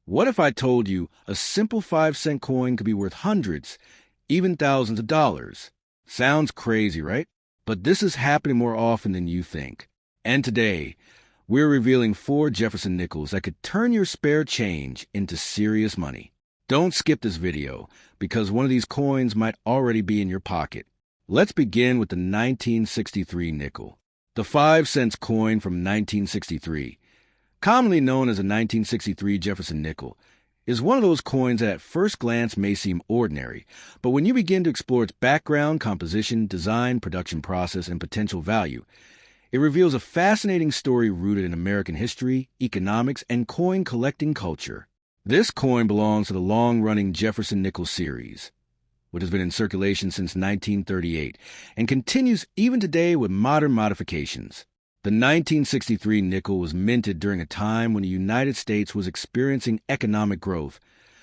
What if I told you a simple 5-cent coin could be worth hundreds, even thousands of dollars? Sounds crazy, right? But this is happening more often than you think. And today, we're revealing 4 Jefferson nickels that could turn your spare change into serious money. Don't skip this video, because one of these coins might already be in your pocket. Let's begin with the 1963 nickel. The 5-cent coin from 1963, commonly known as a 1963 Jefferson nickel, is one of those coins that at first glance may seem ordinary, but when you begin to explore its background, composition, design, production process, and potential value, it reveals a fascinating story rooted in American history, economics, and coin collecting culture. This coin belongs to the long-running Jefferson nickel series, which has been in circulation since 1938 and continues even today with modern modifications. The 1963 nickel was minted during a time when the United States was experiencing economic growth,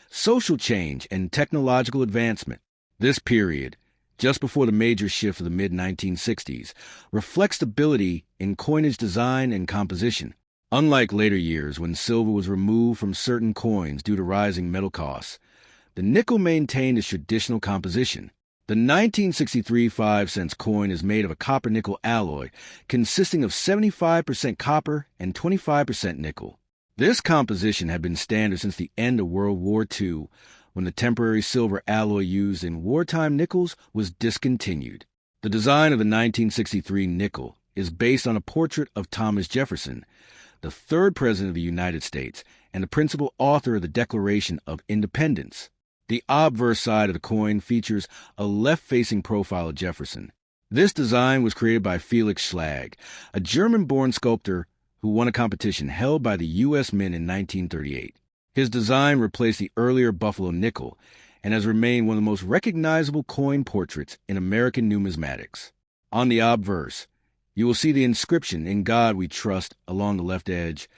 social change, and technological advancement. This period, just before the major shift of the mid-1960s, reflects stability in coinage design and composition. Unlike later years when silver was removed from certain coins due to rising metal costs, the nickel maintained its traditional composition. The 1963 5-cent coin is made of a copper-nickel alloy consisting of 75% copper and 25% nickel. This composition had been standard since the end of World War II, when the temporary silver alloy used in wartime nickels was discontinued. The design of the 1963 nickel is based on a portrait of Thomas Jefferson, the third President of the United States and the principal author of the Declaration of Independence. The obverse side of the coin features a left-facing profile of Jefferson. This design was created by Felix Schlag, a German-born sculptor who won a competition held by the U.S. Mint in 1938. His design replaced the earlier Buffalo nickel and has remained one of the most recognizable coin portraits in American numismatics. On the obverse, you will see the inscription, "In God We Trust," along the left edge,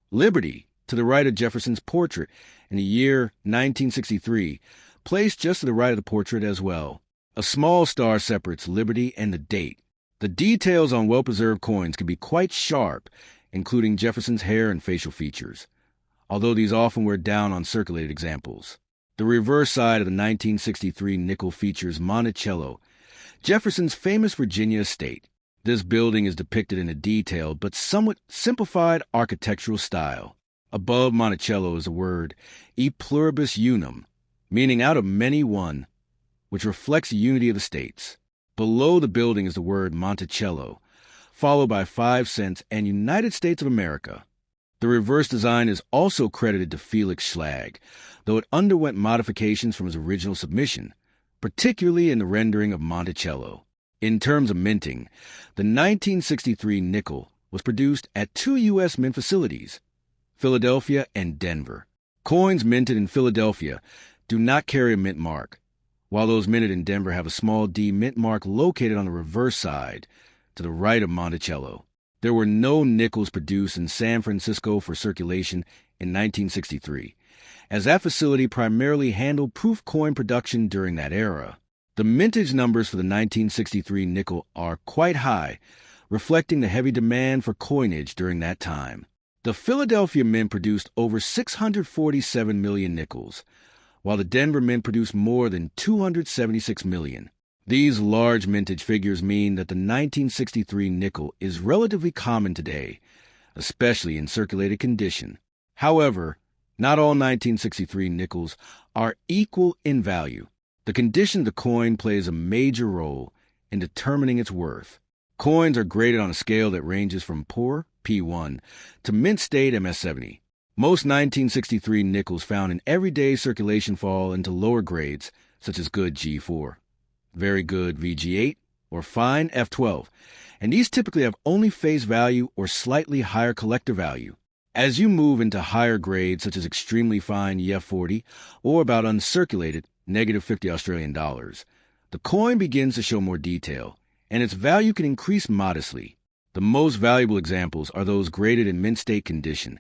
"Liberty," to the right of Jefferson's portrait, and the year 1963, placed just to the right of the portrait as well. A small star separates liberty and the date. The details on well-preserved coins can be quite sharp, including Jefferson's hair and facial features, although these often wear down on circulated examples. The reverse side of the 1963 nickel features Monticello, Jefferson's famous Virginia estate. This building is depicted in a detailed but somewhat simplified architectural style. Above Monticello is the word "e pluribus unum," meaning out of many one, which reflects the unity of the states. Below the building is the word Monticello, followed by 5 cents and United States of America. The reverse design is also credited to Felix Schlag, though it underwent modifications from his original submission, particularly in the rendering of Monticello. In terms of minting, the 1963 nickel was produced at 2 U.S. mint facilities, Philadelphia and Denver. Coins minted in Philadelphia do not carry a mint mark, while those minted in Denver have a small D mint mark located on the reverse side, to the right of Monticello. There were no nickels produced in San Francisco for circulation in 1963, as that facility primarily handled proof coin production during that era. The mintage numbers for the 1963 nickel are quite high, reflecting the heavy demand for coinage during that time. The Philadelphia Mint produced over 647 million nickels, while the Denver Mint produced more than 276 million. These large mintage figures mean that the 1963 nickel is relatively common today, especially in circulated condition. However, not all 1963 nickels are equal in value. The condition of the coin plays a major role in determining its worth. Coins are graded on a scale that ranges from poor, P1, to mint state, MS70. Most 1963 nickels found in everyday circulation fall into lower grades, such as good G4, very good VG8, or fine F12, and these typically have only face value or slightly higher collector value. As you move into higher grades, such as extremely fine EF40 or about uncirculated -50 Australian dollars, the coin begins to show more detail, and its value can increase modestly. The most valuable examples are those graded in mint state condition,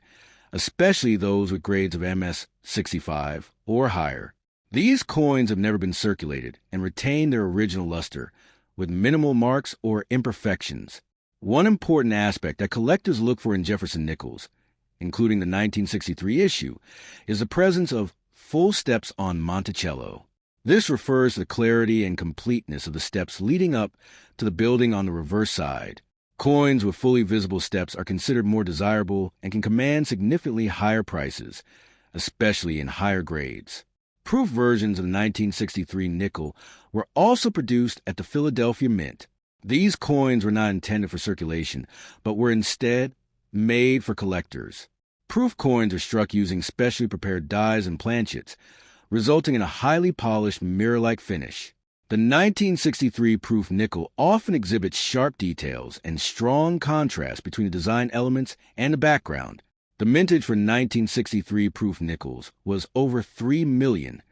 especially those with grades of MS65 or higher. These coins have never been circulated and retain their original luster, with minimal marks or imperfections. One important aspect that collectors look for in Jefferson nickels including the 1963 issue, is the presence of full steps on Monticello. This refers to the clarity and completeness of the steps leading up to the building on the reverse side. Coins with fully visible steps are considered more desirable and can command significantly higher prices, especially in higher grades. Proof versions of the 1963 nickel were also produced at the Philadelphia Mint. These coins were not intended for circulation, but were instead made for collectors. Proof coins are struck using specially prepared dies and planchets, resulting in a highly polished mirror-like finish. The 1963 proof nickel often exhibits sharp details and strong contrast between the design elements and the background. The mintage for 1963 proof nickels was over 3 million,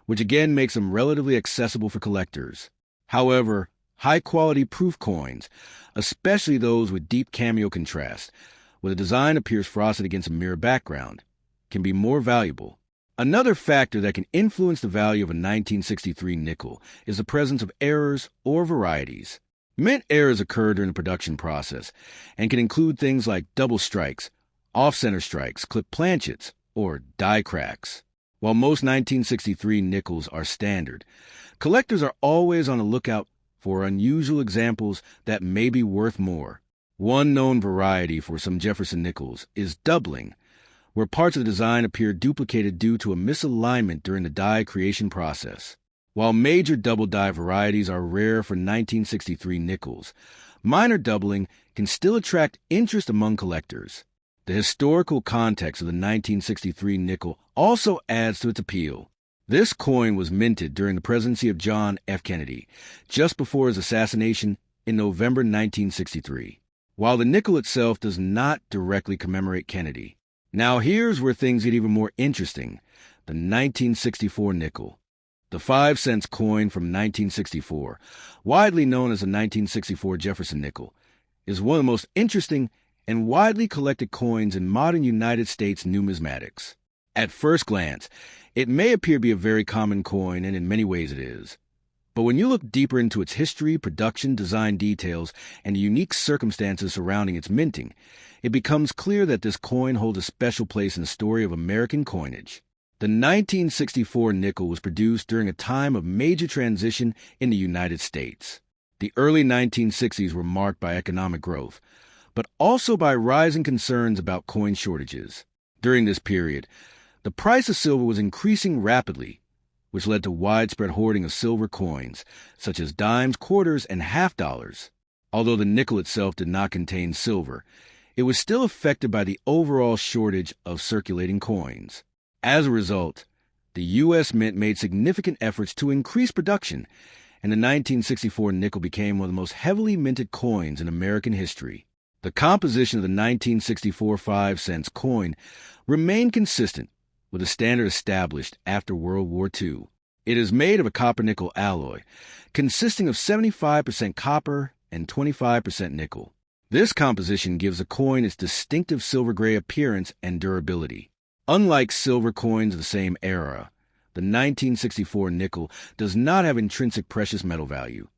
which again makes them relatively accessible for collectors. However, high-quality proof coins, especially those with deep cameo contrast, where the design appears frosted against a mirror background, can be more valuable. Another factor that can influence the value of a 1963 nickel is the presence of errors or varieties. Mint errors occur during the production process and can include things like double strikes, off-center strikes, clipped planchets, or die cracks. While most 1963 nickels are standard, collectors are always on the lookout for unusual examples that may be worth more. One known variety for some Jefferson nickels is doubling, where parts of the design appear duplicated due to a misalignment during the die creation process. While major double die varieties are rare for 1963 nickels, minor doubling can still attract interest among collectors. The historical context of the 1963 nickel also adds to its appeal. This coin was minted during the presidency of John F. Kennedy, just before his assassination in November 1963. While the nickel itself does not directly commemorate Kennedy. Now here's where things get even more interesting. The 1964 nickel. The 5 cents coin from 1964, widely known as the 1964 Jefferson nickel, is one of the most interesting and widely collected coins in modern United States numismatics. At first glance, it may appear to be a very common coin, and in many ways it is. But when you look deeper into its history, production, design details, and the unique circumstances surrounding its minting, it becomes clear that this coin holds a special place in the story of American coinage. The 1964 nickel was produced during a time of major transition in the United States. The early 1960s were marked by economic growth, but also by rising concerns about coin shortages. During this period, the price of silver was increasing rapidly, which led to widespread hoarding of silver coins, such as dimes, quarters, and half dollars. Although the nickel itself did not contain silver, it was still affected by the overall shortage of circulating coins. As a result, the U.S. Mint made significant efforts to increase production, and the 1964 nickel became one of the most heavily minted coins in American history. The composition of the 1964 5 cents coin remained consistent with a standard established after World War II. It is made of a copper-nickel alloy, consisting of 75% copper and 25% nickel. This composition gives the coin its distinctive silver-gray appearance and durability. Unlike silver coins of the same era, the 1964 nickel does not have intrinsic precious metal value,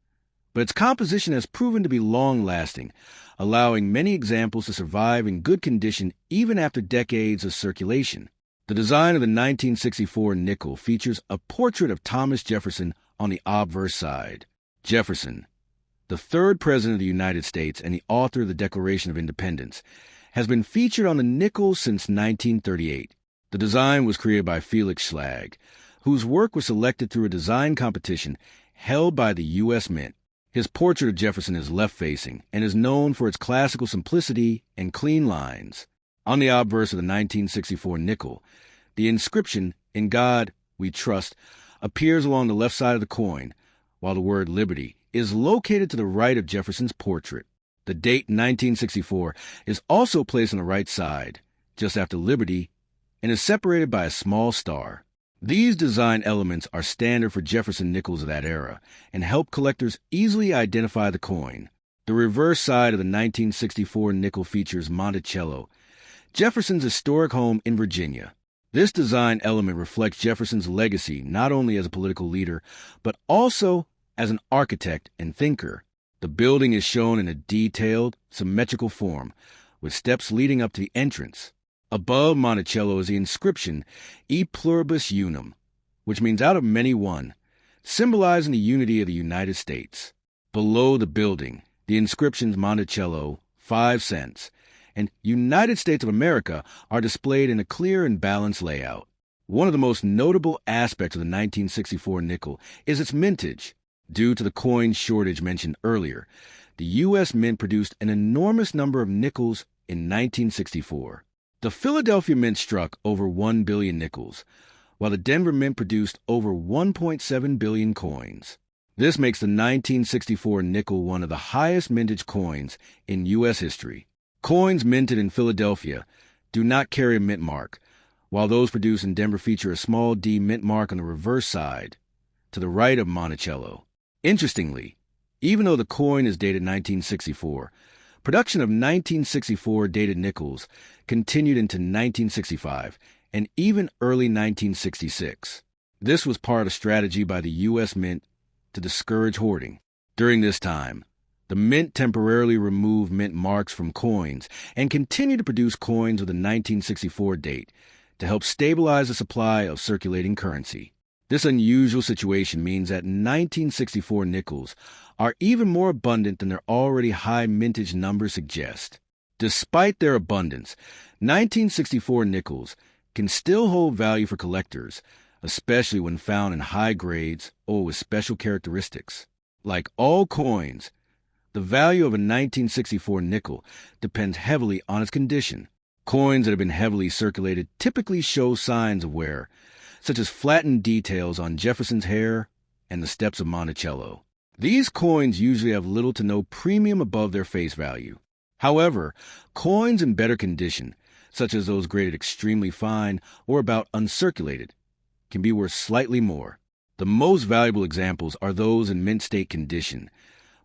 but its composition has proven to be long-lasting, allowing many examples to survive in good condition even after decades of circulation. The design of the 1964 nickel features a portrait of Thomas Jefferson on the obverse side. Jefferson, the third president of the United States and the author of the Declaration of Independence, has been featured on the nickel since 1938. The design was created by Felix Schlag, whose work was selected through a design competition held by the U.S. Mint. His portrait of Jefferson is left-facing and is known for its classical simplicity and clean lines. On the obverse of the 1964 nickel, the inscription, "In God We Trust," appears along the left side of the coin, while the word "Liberty" is located to the right of Jefferson's portrait. The date 1964 is also placed on the right side, just after Liberty, and is separated by a small star. These design elements are standard for Jefferson nickels of that era and help collectors easily identify the coin. The reverse side of the 1964 nickel features Monticello, Jefferson's historic home in Virginia. This design element reflects Jefferson's legacy not only as a political leader, but also as an architect and thinker. The building is shown in a detailed, symmetrical form, with steps leading up to the entrance. Above Monticello is the inscription E pluribus unum, which means out of many one, symbolizing the unity of the United States. Below the building, the inscriptions Monticello, 5 cents, and United States of America are displayed in a clear and balanced layout. One of the most notable aspects of the 1964 nickel is its mintage. Due to the coin shortage mentioned earlier, the U.S. Mint produced an enormous number of nickels in 1964. The Philadelphia Mint struck over 1 billion nickels, while the Denver Mint produced over 1.7 billion coins. This makes the 1964 nickel one of the highest mintage coins in U.S. history. Coins minted in Philadelphia do not carry a mint mark, while those produced in Denver feature a small D mint mark on the reverse side, to the right of Monticello. Interestingly, even though the coin is dated 1964, production of 1964 dated nickels continued into 1965 and even early 1966. This was part of a strategy by the U.S. Mint to discourage hoarding. During this time, the Mint temporarily removed mint marks from coins and continued to produce coins with a 1964 date to help stabilize the supply of circulating currency. This unusual situation means that 1964 nickels are even more abundant than their already high mintage numbers suggest. Despite their abundance, 1964 nickels can still hold value for collectors, especially when found in high grades or with special characteristics. Like all coins, the value of a 1964 nickel depends heavily on its condition. Coins that have been heavily circulated typically show signs of wear, such as flattened details on Jefferson's hair and the steps of Monticello. These coins usually have little to no premium above their face value. However, coins in better condition, such as those graded extremely fine or about uncirculated, can be worth slightly more. The most valuable examples are those in mint state condition,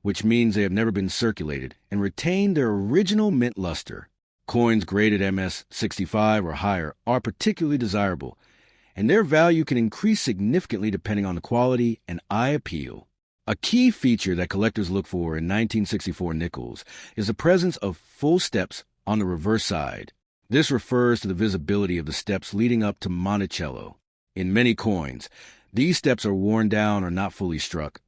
which means they have never been circulated and retain their original mint luster. Coins graded MS 65 or higher are particularly desirable, and their value can increase significantly depending on the quality and eye appeal. A key feature that collectors look for in 1964 nickels is the presence of full steps on the reverse side. This refers to the visibility of the steps leading up to Monticello. In many coins, these steps are worn down or not fully struck,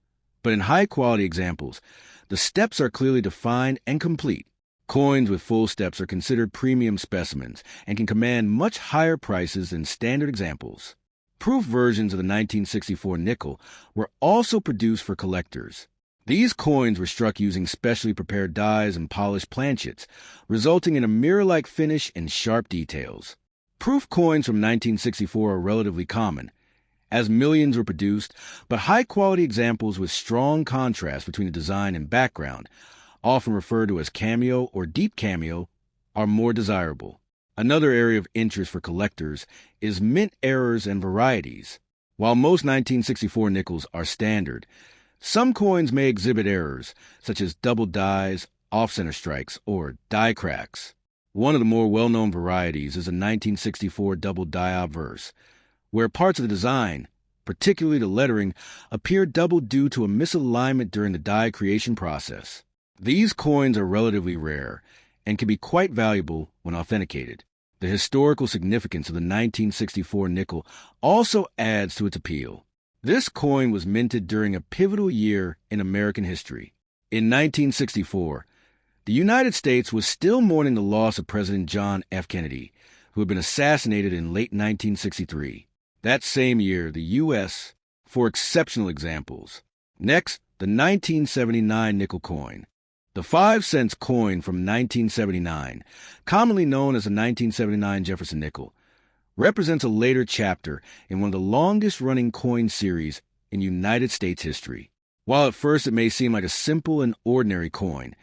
but in high-quality examples, the steps are clearly defined and complete. Coins with full steps are considered premium specimens and can command much higher prices than standard examples. Proof versions of the 1964 nickel were also produced for collectors. These coins were struck using specially prepared dies and polished planchets, resulting in a mirror-like finish and sharp details. Proof coins from 1964 are relatively common, as millions were produced, but high-quality examples with strong contrast between the design and background, often referred to as cameo or deep cameo, are more desirable. Another area of interest for collectors is mint errors and varieties. While most 1964 nickels are standard, some coins may exhibit errors, such as double dies, off-center strikes, or die cracks. One of the more well-known varieties is a 1964 double die obverse, where parts of the design, particularly the lettering, appear double due to a misalignment during the die creation process. These coins are relatively rare and can be quite valuable when authenticated. The historical significance of the 1964 nickel also adds to its appeal. This coin was minted during a pivotal year in American history. In 1964, the United States was still mourning the loss of President John F. Kennedy, who had been assassinated in late 1963. That same year, the U.S., for exceptional examples. Next, the 1979 nickel coin. The 5-cent coin from 1979, commonly known as the 1979 Jefferson nickel, represents a later chapter in one of the longest-running coin series in United States history. While at first it may seem like a simple and ordinary coin,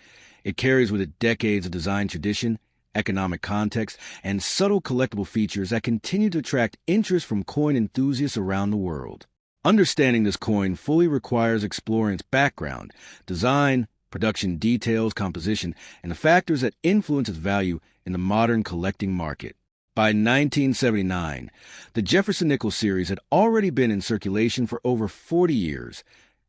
it carries with it decades of design tradition, economic context, and subtle collectible features that continue to attract interest from coin enthusiasts around the world. Understanding this coin fully requires exploring its background, design, production details, composition, and the factors that influence its value in the modern collecting market. By 1979, the Jefferson nickel series had already been in circulation for over 40 years,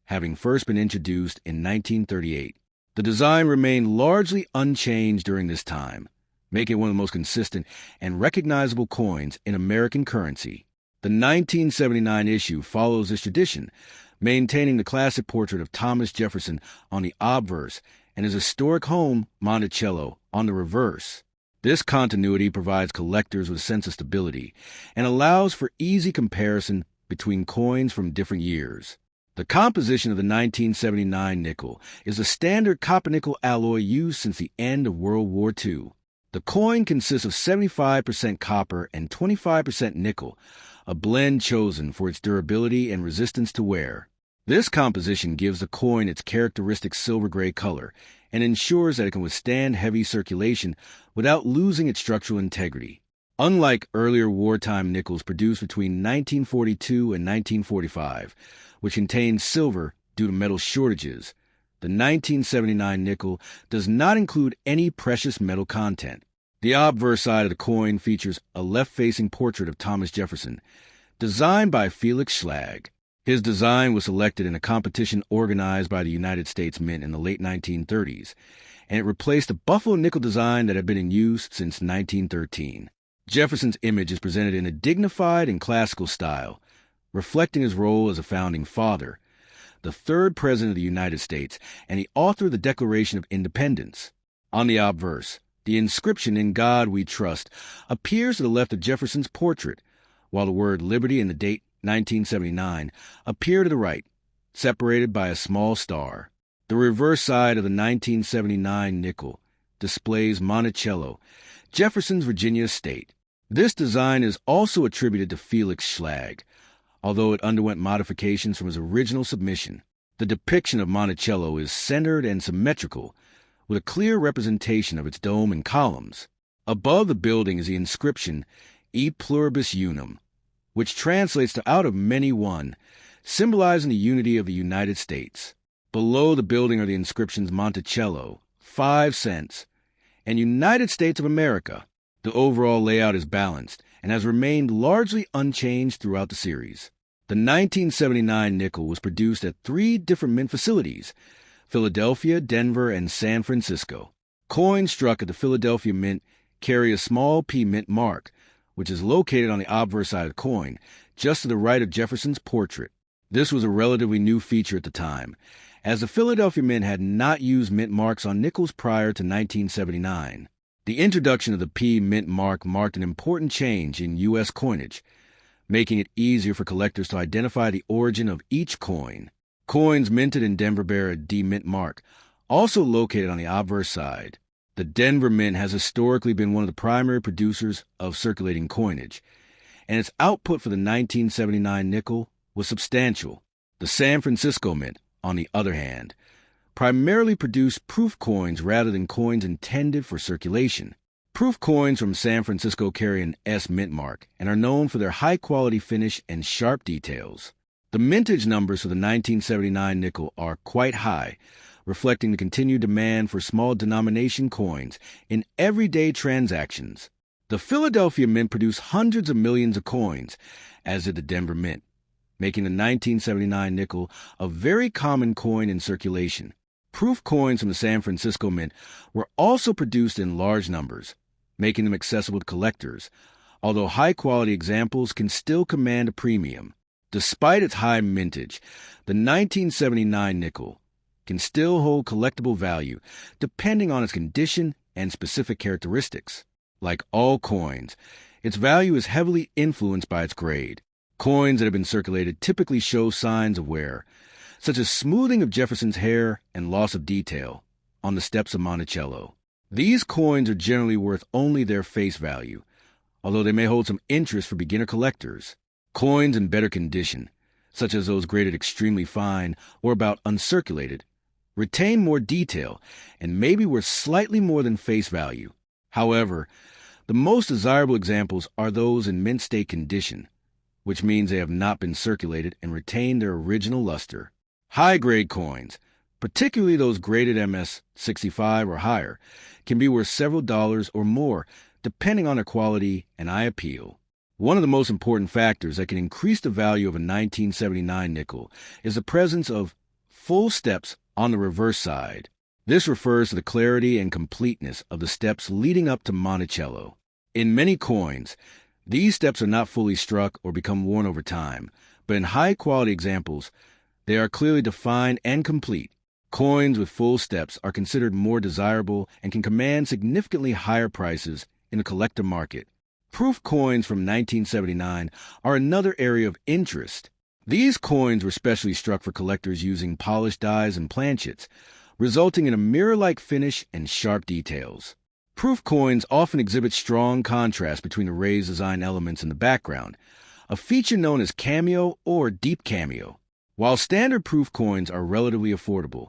having first been introduced in 1938. The design remained largely unchanged during this time. making it one of the most consistent and recognizable coins in American currency. The 1979 issue follows this tradition, maintaining the classic portrait of Thomas Jefferson on the obverse and his historic home, Monticello, on the reverse. This continuity provides collectors with a sense of stability and allows for easy comparison between coins from different years. The composition of the 1979 nickel is a standard copper-nickel alloy used since the end of World War II. The coin consists of 75% copper and 25% nickel, a blend chosen for its durability and resistance to wear. This composition gives the coin its characteristic silver-gray color and ensures that it can withstand heavy circulation without losing its structural integrity. Unlike earlier wartime nickels produced between 1942 and 1945, which contained silver due to metal shortages, the 1979 nickel does not include any precious metal content. The obverse side of the coin features a left-facing portrait of Thomas Jefferson, designed by Felix Schlag. His design was selected in a competition organized by the United States Mint in the late 1930s, and it replaced a buffalo nickel design that had been in use since 1913. Jefferson's image is presented in a dignified and classical style, reflecting his role as a founding father, the third president of the United States, and the author of the Declaration of Independence. On the obverse, the inscription "In God We Trust" appears to the left of Jefferson's portrait, while the word "Liberty" and the date 1979 appear to the right, separated by a small star. The reverse side of the 1979 nickel displays Monticello, Jefferson's Virginia estate. This design is also attributed to Felix Schlag, although it underwent modifications from his original submission. The depiction of Monticello is centered and symmetrical, with a clear representation of its dome and columns. Above the building is the inscription "E Pluribus Unum," which translates to "out of many one," symbolizing the unity of the United States. Below the building are the inscriptions Monticello, 5 cents, and United States of America. The overall layout is balanced and has remained largely unchanged throughout the series. The 1979 nickel was produced at 3 different mint facilities: Philadelphia, Denver, and San Francisco. Coins struck at the Philadelphia Mint carry a small P mint mark, which is located on the obverse side of the coin, just to the right of Jefferson's portrait. This was a relatively new feature at the time, as the Philadelphia Mint had not used mint marks on nickels prior to 1979. The introduction of the P mint mark marked an important change in U.S. coinage, making it easier for collectors to identify the origin of each coin. Coins minted in Denver bear a D mint mark, also located on the obverse side. The Denver Mint has historically been one of the primary producers of circulating coinage, and its output for the 1979 nickel was substantial. The San Francisco Mint, on the other hand, primarily produced proof coins rather than coins intended for circulation. Proof coins from San Francisco carry an S mint mark and are known for their high-quality finish and sharp details. The mintage numbers for the 1979 nickel are quite high, reflecting the continued demand for small denomination coins in everyday transactions. The Philadelphia Mint produced hundreds of millions of coins, as did the Denver Mint, making the 1979 nickel a very common coin in circulation. Proof coins from the San Francisco Mint were also produced in large numbers, making them accessible to collectors, although high-quality examples can still command a premium. Despite its high mintage, the 1979 nickel can still hold collectible value depending on its condition and specific characteristics. Like all coins, its value is heavily influenced by its grade. Coins that have been circulated typically show signs of wear, such as smoothing of Jefferson's hair and loss of detail on the steps of Monticello. These coins are generally worth only their face value, although they may hold some interest for beginner collectors. Coins in better condition, such as those graded extremely fine or about uncirculated, retain more detail and may be worth slightly more than face value. However, the most desirable examples are those in mint state condition, which means they have not been circulated and retain their original luster. High-grade coins, particularly those graded MS 65 or higher, can be worth several dollars or more, depending on their quality and eye appeal. One of the most important factors that can increase the value of a 1979 nickel is the presence of full steps on the reverse side. This refers to the clarity and completeness of the steps leading up to Monticello. In many coins, these steps are not fully struck or become worn over time, but in high-quality examples, they are clearly defined and complete. Coins with full steps are considered more desirable and can command significantly higher prices in the collector market. Proof coins from 1979 are another area of interest. These coins were specially struck for collectors using polished dies and planchets, resulting in a mirror-like finish and sharp details. Proof coins often exhibit strong contrast between the raised design elements in the background, a feature known as cameo or deep cameo. While standard proof coins are relatively affordable,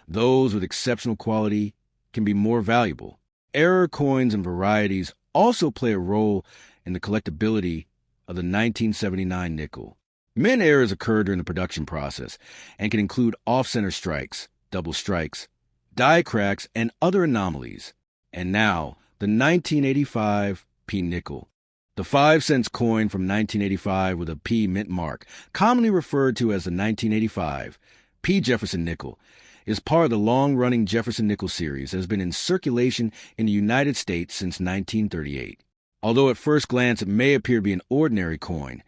those with exceptional quality can be more valuable. Error coins and varieties also play a role in the collectability of the 1979 nickel. Mint errors occur during the production process and can include off-center strikes, double strikes, die cracks, and other anomalies. And now, the 1985 P nickel. The 5-cent coin from 1985 with a P mint mark, commonly referred to as the 1985 P Jefferson nickel, is part of the long-running Jefferson nickel series that has been in circulation in the United States since 1938. Although at first glance it may appear to be an ordinary coin,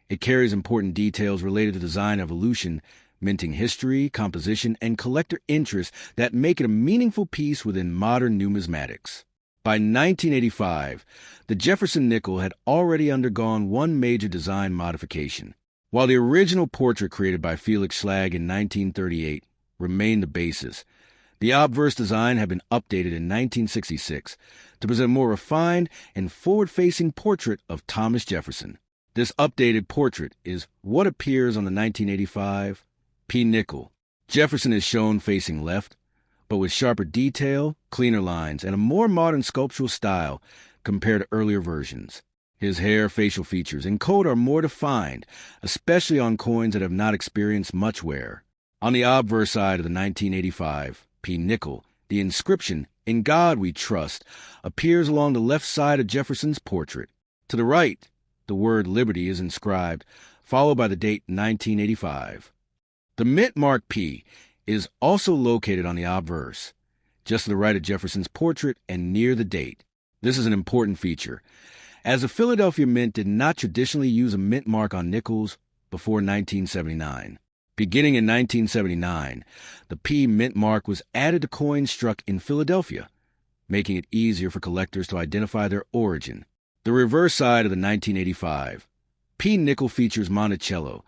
it carries important details related to design evolution, minting history, composition, and collector interest that make it a meaningful piece within modern numismatics. By 1985, the Jefferson nickel had already undergone one major design modification. While the original portrait created by Felix Schlag in 1938 remained the basis, the obverse design had been updated in 1966 to present a more refined and forward-facing portrait of Thomas Jefferson. This updated portrait is what appears on the 1985 P nickel. Jefferson is shown facing left, but with sharper detail, cleaner lines, and a more modern sculptural style compared to earlier versions. His hair, facial features, and coat are more defined, especially on coins that have not experienced much wear. On the obverse side of the 1985 P nickel, the inscription, "In God We Trust," appears along the left side of Jefferson's portrait. To the right, the word Liberty is inscribed, followed by the date 1985. The mint mark P is also located on the obverse, just to the right of Jefferson's portrait and near the date. This is an important feature, as the Philadelphia Mint did not traditionally use a mint mark on nickels before 1979. Beginning in 1979, the P mint mark was added to coins struck in Philadelphia, making it easier for collectors to identify their origin. The reverse side of the 1985 P nickel features Monticello,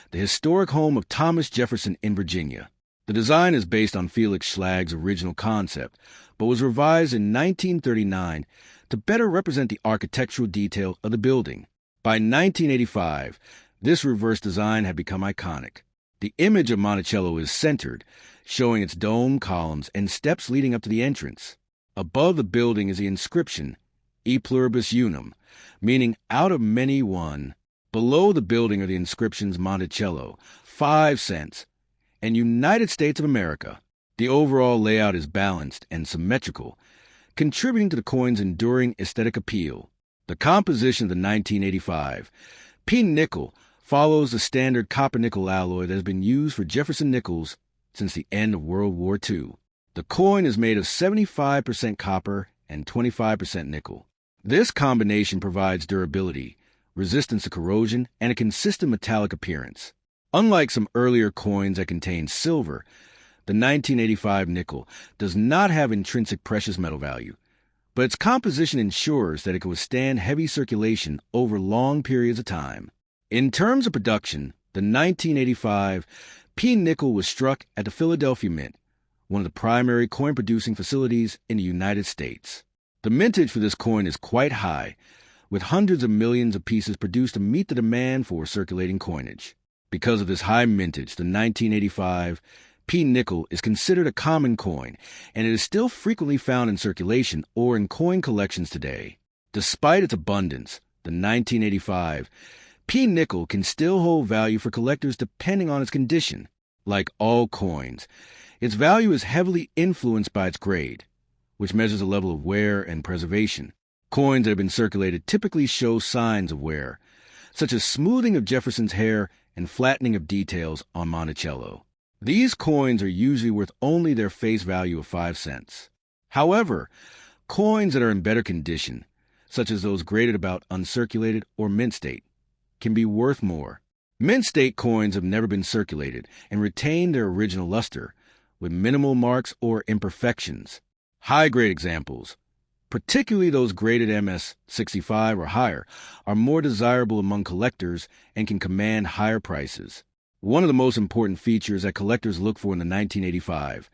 the historic home of Thomas Jefferson in Virginia. The design is based on Felix Schlag's original concept, but was revised in 1939 to better represent the architectural detail of the building. By 1985, this reverse design had become iconic. The image of Monticello is centered, showing its dome, columns, and steps leading up to the entrance. Above the building is the inscription, E pluribus unum, meaning out of many one. Below the building are the inscriptions Monticello, 5 cents, and United States of America. The overall layout is balanced and symmetrical, contributing to the coin's enduring aesthetic appeal. The composition of the 1985 P nickel follows the standard copper-nickel alloy that has been used for Jefferson nickels since the end of World War II. The coin is made of 75% copper and 25% nickel. This combination provides durability, resistance to corrosion, and a consistent metallic appearance. Unlike some earlier coins that contain silver, the 1985 nickel does not have intrinsic precious metal value, but its composition ensures that it can withstand heavy circulation over long periods of time. In terms of production, the 1985 P nickel was struck at the Philadelphia Mint, one of the primary coin-producing facilities in the United States. The mintage for this coin is quite high, with hundreds of millions of pieces produced to meet the demand for circulating coinage. Because of this high mintage, the 1985 P nickel is considered a common coin, and it is still frequently found in circulation or in coin collections today. Despite its abundance, the 1985 P nickel can still hold value for collectors depending on its condition. Like all coins, its value is heavily influenced by its grade, which measures the level of wear and preservation. Coins that have been circulated typically show signs of wear, such as smoothing of Jefferson's hair and flattening of details on Monticello. These coins are usually worth only their face value of 5 cents. However, coins that are in better condition, such as those graded about uncirculated or mint state, can be worth more. Mint state coins have never been circulated and retain their original luster, with minimal marks or imperfections. High-grade examples, particularly those graded MS-65 or higher, are more desirable among collectors and can command higher prices. One of the most important features that collectors look for in the 1985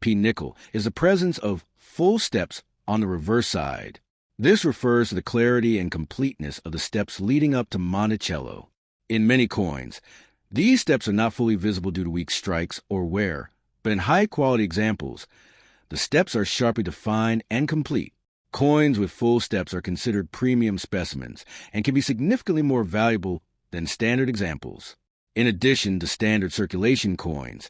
P-nickel is the presence of full steps on the reverse side. This refers to the clarity and completeness of the steps leading up to Monticello. In many coins, these steps are not fully visible due to weak strikes or wear, but in high-quality examples, the steps are sharply defined and complete. Coins with full steps are considered premium specimens and can be significantly more valuable than standard examples. In addition to standard circulation coins,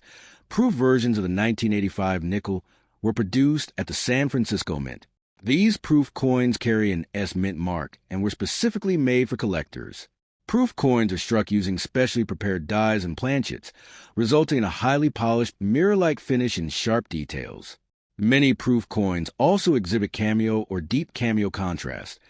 proof versions of the 1985 nickel were produced at the San Francisco Mint. These proof coins carry an S-Mint mark and were specifically made for collectors. Proof coins are struck using specially prepared dies and planchets, resulting in a highly polished, mirror-like finish and sharp details. Many proof coins also exhibit cameo or deep cameo contrast,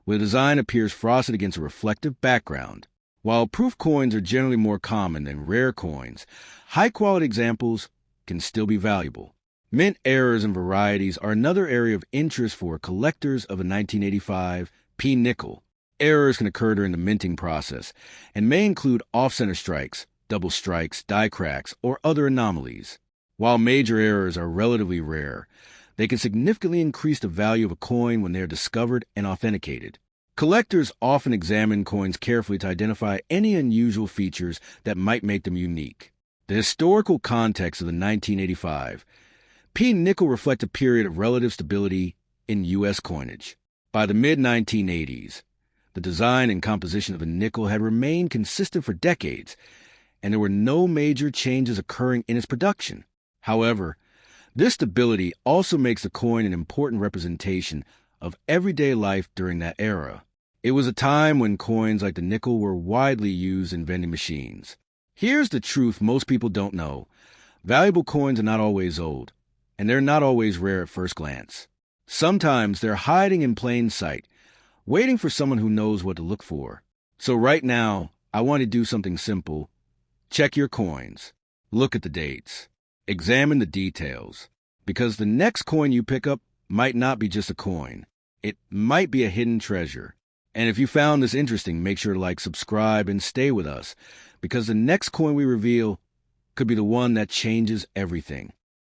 where the design appears frosted against a reflective background. While proof coins are generally more common than rare coins, high-quality examples can still be valuable. Mint errors and varieties are another area of interest for collectors of a 1985 P-nickel. Errors can occur during the minting process and may include off-center strikes, double strikes, die cracks, or other anomalies. While major errors are relatively rare, they can significantly increase the value of a coin when they are discovered and authenticated. Collectors often examine coins carefully to identify any unusual features that might make them unique. The historical context of the 1985 P-nickel reflect a period of relative stability in U.S. coinage. By the mid-1980s, the design and composition of the nickel had remained consistent for decades, and there were no major changes occurring in its production. However, this stability also makes the coin an important representation of everyday life during that era. It was a time when coins like the nickel were widely used in vending machines. Here's the truth most people don't know. Valuable coins are not always old, and they're not always rare at first glance. Sometimes they're hiding in plain sight, waiting for someone who knows what to look for. So right now, I want to do something simple. Check your coins. Look at the dates. Examine the details, because the next coin you pick up might not be just a coin. It might be a hidden treasure. And if you found this interesting, make sure to like, subscribe, and stay with us, because the next coin we reveal could be the one that changes everything.